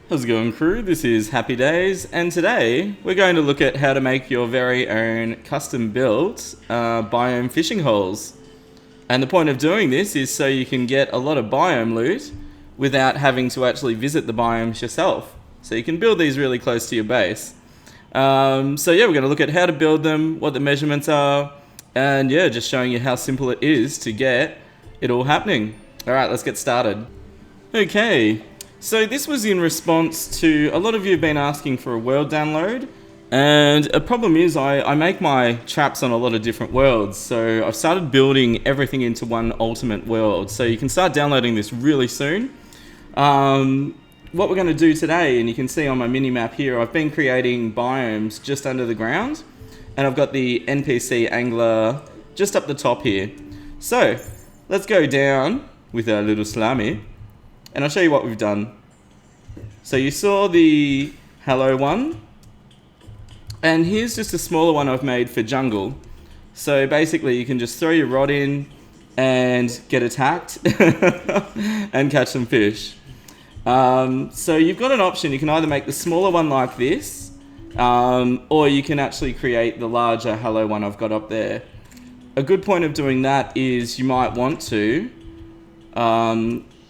How's it going, crew? This is Happy Days, and today we're going to look at how to make your very own custom-built biome fishing holes. And the point of doing this is so you can get a lot of biome loot without having to actually visit the biomes yourself. So you can build these really close to your base. So yeah, we're going to look at how to build them, what the measurements are, and yeah, just showing you how simple it is to get it all happening. Alright, let's get started. Okay. So this was in response to a lot of you have been asking for a world download, and a problem is I make my traps on a lot of different worlds, so I've started building everything into one ultimate world, so you can start downloading this really soon. What we're going to do today, and you can see on my mini map here, I've been creating biomes just under the ground, and I've got the NPC angler just up the top here. So let's go down with our little slimy. And I'll show you what we've done. So you saw the hello one. And here's just a smaller one I've made for jungle. So basically you can just throw your rod in and get attacked and catch some fish. So you've got an option. You can either make the smaller one like this, or you can actually create the larger hello one I've got up there. A good point of doing that is you might want to...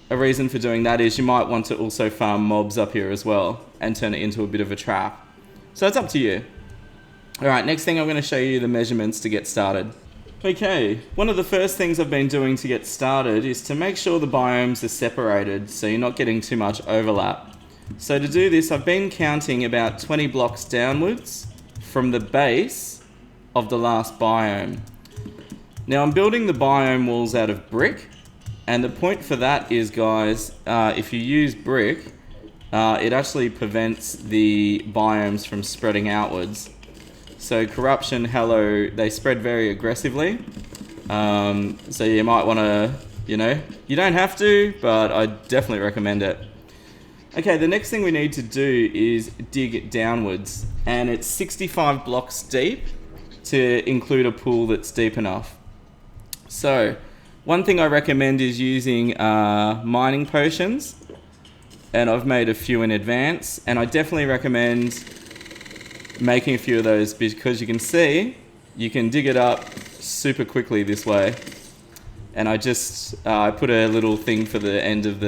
A reason for doing that is you might want to also farm mobs up here as well and turn it into a bit of a trap. So it's up to you. Alright, next thing I'm going to show you the measurements to get started. Okay, one of the first things I've been doing to get started is to make sure the biomes are separated so you're not getting too much overlap. So to do this, I've been counting about 20 blocks downwards from the base of the last biome. Now I'm building the biome walls out of brick. And the point for that is, guys, if you use brick, it actually prevents the biomes from spreading outwards. So corruption, hello, they spread very aggressively. So you might want to, you don't have to, but I definitely recommend it. Okay, the next thing we need to do is dig downwards. And it's 65 blocks deep to include a pool that's deep enough. So... one thing I recommend is using mining potions, and I've made a few in advance, and I definitely recommend making a few of those because you can see you can dig it up super quickly this way. And I just I put a little thing for the end of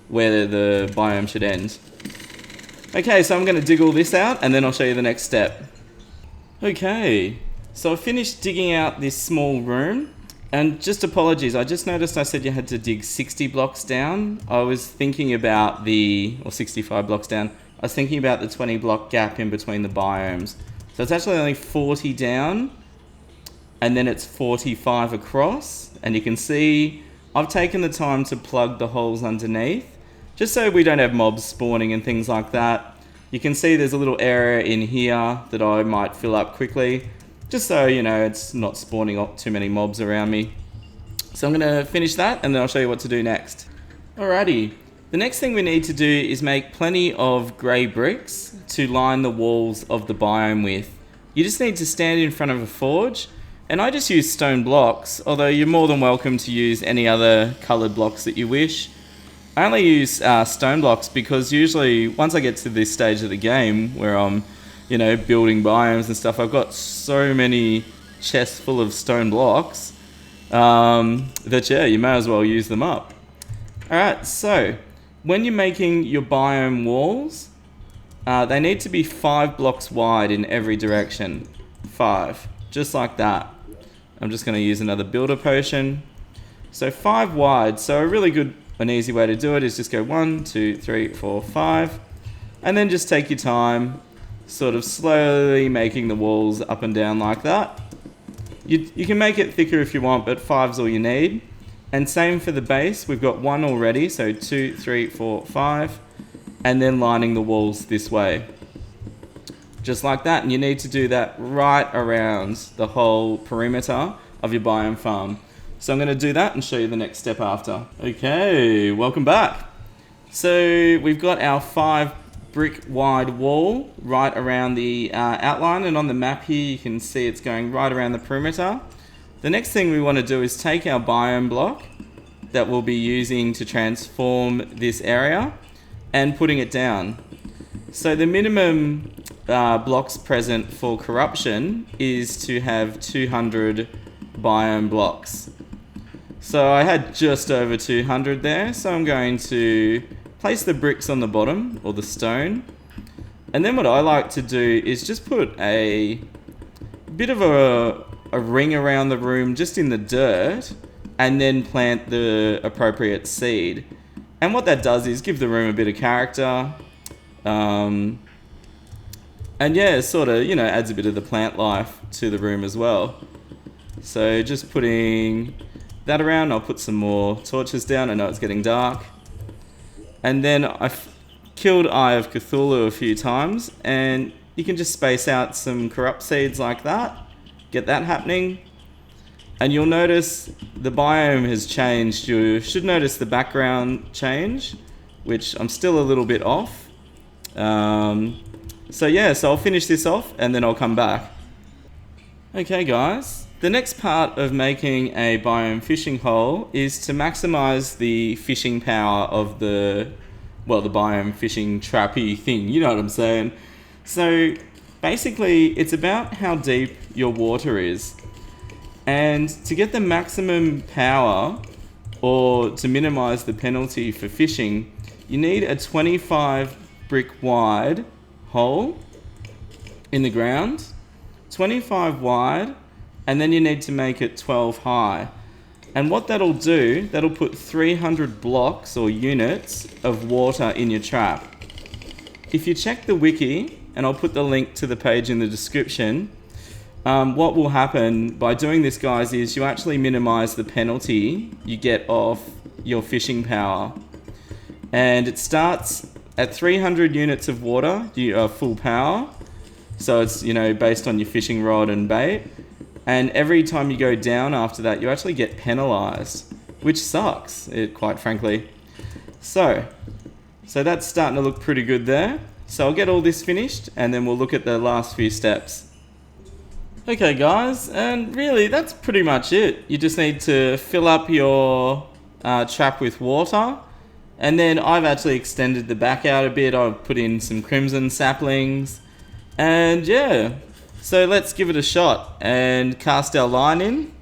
where the biome should end. Okay, so I'm going to dig all this out and then I'll show you the next step. Okay, so I've finished digging out this small room. And just apologies, I just noticed I said you had to dig 60 blocks down. I was thinking about or 65 blocks down. I was thinking about the 20 block gap in between the biomes. So it's actually only 40 down, and then it's 45 across. And you can see I've taken the time to plug the holes underneath, just so we don't have mobs spawning and things like that. You can see there's a little area in here that I might fill up quickly. Just so, it's not spawning up too many mobs around me. So I'm going to finish that and then I'll show you what to do next. Alrighty, the next thing we need to do is make plenty of grey bricks to line the walls of the biome with. You just need to stand in front of a forge, and I just use stone blocks, although you're more than welcome to use any other coloured blocks that you wish. I only use stone blocks because usually once I get to this stage of the game where I'm building biomes and stuff, I've got so many chests full of stone blocks that, yeah, you may as well use them up. Alright, so when you're making your biome walls, they need to be 5 blocks wide in every direction. 5, just like that. I'm just going to use another builder potion. So 5 wide, so a really good and easy way to do it is just go 1, 2, 3, 4, 5, and then just take your time, sort of slowly making the walls up and down like that. You can make it thicker if you want, but 5's all you need. And same for the base, we've got 1 already, so 2, 3, 4, 5, and then lining the walls this way. Just like that, and you need to do that right around the whole perimeter of your biome farm. So I'm going to do that and show you the next step after. Okay, welcome back. So we've got our 5 brick wide wall right around the outline, and on the map here you can see it's going right around the perimeter. The next thing we want to do is take our biome block that we'll be using to transform this area, and putting it down. So the minimum blocks present for corruption is to have 200 biome blocks. So I had just over 200 there, so I'm going to place the bricks on the bottom, or the stone. And then what I like to do is just put a bit of a ring around the room just in the dirt, and then plant the appropriate seed. And what that does is give the room a bit of character. And yeah, it sort of, you know, adds a bit of the plant life to the room as well. So just putting that around. I'll put some more torches down. I know it's getting dark. And then I've killed Eye of Cthulhu a few times, and you can just space out some corrupt seeds like that. Get that happening. And you'll notice the biome has changed. You should notice the background change, which I'm still a little bit off. So yeah, so I'll finish this off and then I'll come back. Okay guys, the next part of making a biome fishing hole is to maximize the fishing power of the biome fishing trappy thing, you know what I'm saying? So basically it's about how deep your water is. And to get the maximum power, or to minimize the penalty for fishing, you need a 25 brick wide hole in the ground, 25 wide, and then you need to make it 12 high. And what that'll do, that'll put 300 blocks or units of water in your trap. If you check the wiki, and I'll put the link to the page in the description, what will happen by doing this, guys, is you actually minimize the penalty you get off your fishing power. And it starts at 300 units of water, full power. So it's, you know, based on your fishing rod and bait. And every time you go down after that, you actually get penalized, which sucks, quite frankly. So that's starting to look pretty good there. So I'll get all this finished and then we'll look at the last few steps. Okay guys, and really that's pretty much it. You just need to fill up your trap with water, and then I've actually extended the back out a bit. I've put in some crimson saplings, and yeah, so let's give it a shot and cast our line in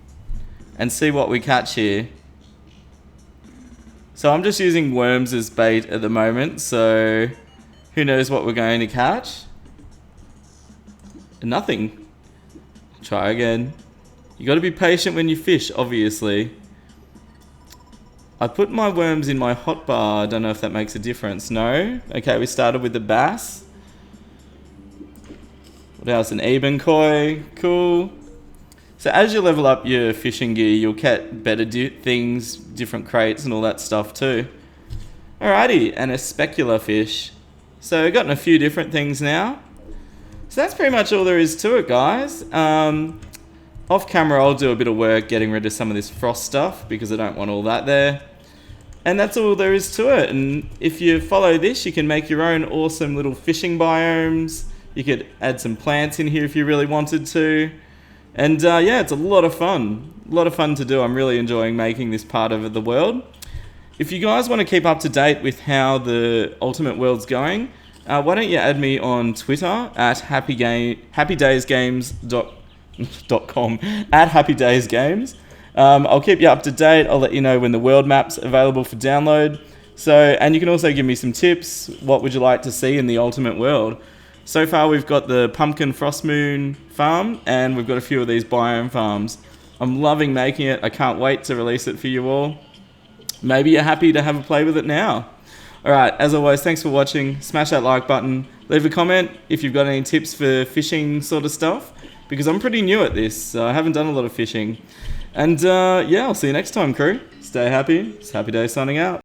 and see what we catch here. So I'm just using worms as bait at the moment, so who knows what we're going to catch? Nothing. Try again. You got to be patient when you fish, obviously. I put my worms in my hotbar. I don't know if that makes a difference. No? Okay, we started with the bass. What else? An eben koi. Cool. So as you level up your fishing gear, you'll get better things, different crates and all that stuff too. Alrighty, and a specular fish. So I've gotten a few different things now. So that's pretty much all there is to it, guys. Off camera, I'll do a bit of work getting rid of some of this frost stuff because I don't want all that there. And that's all there is to it. And if you follow this, you can make your own awesome little fishing biomes. You could add some plants in here if you really wanted to. And yeah, it's a lot of fun. A lot of fun to do. I'm really enjoying making this part of the world. If you guys want to keep up to date with how the Ultimate World's going, why don't you add me on Twitter at happydaysgames.com, at happydaysgames. I'll keep you up to date. I'll let you know when the world map's available for download. So, and you can also give me some tips. What would you like to see in the Ultimate World? So far we've got the Pumpkin Frost Moon farm, and we've got a few of these biome farms. I'm loving making it. I can't wait to release it for you all. Maybe you're happy to have a play with it now. Alright, as always, thanks for watching. Smash that like button. Leave a comment if you've got any tips for fishing sort of stuff, because I'm pretty new at this, so I haven't done a lot of fishing. And yeah, I'll see you next time, crew. Stay happy. It's Happy Days signing out.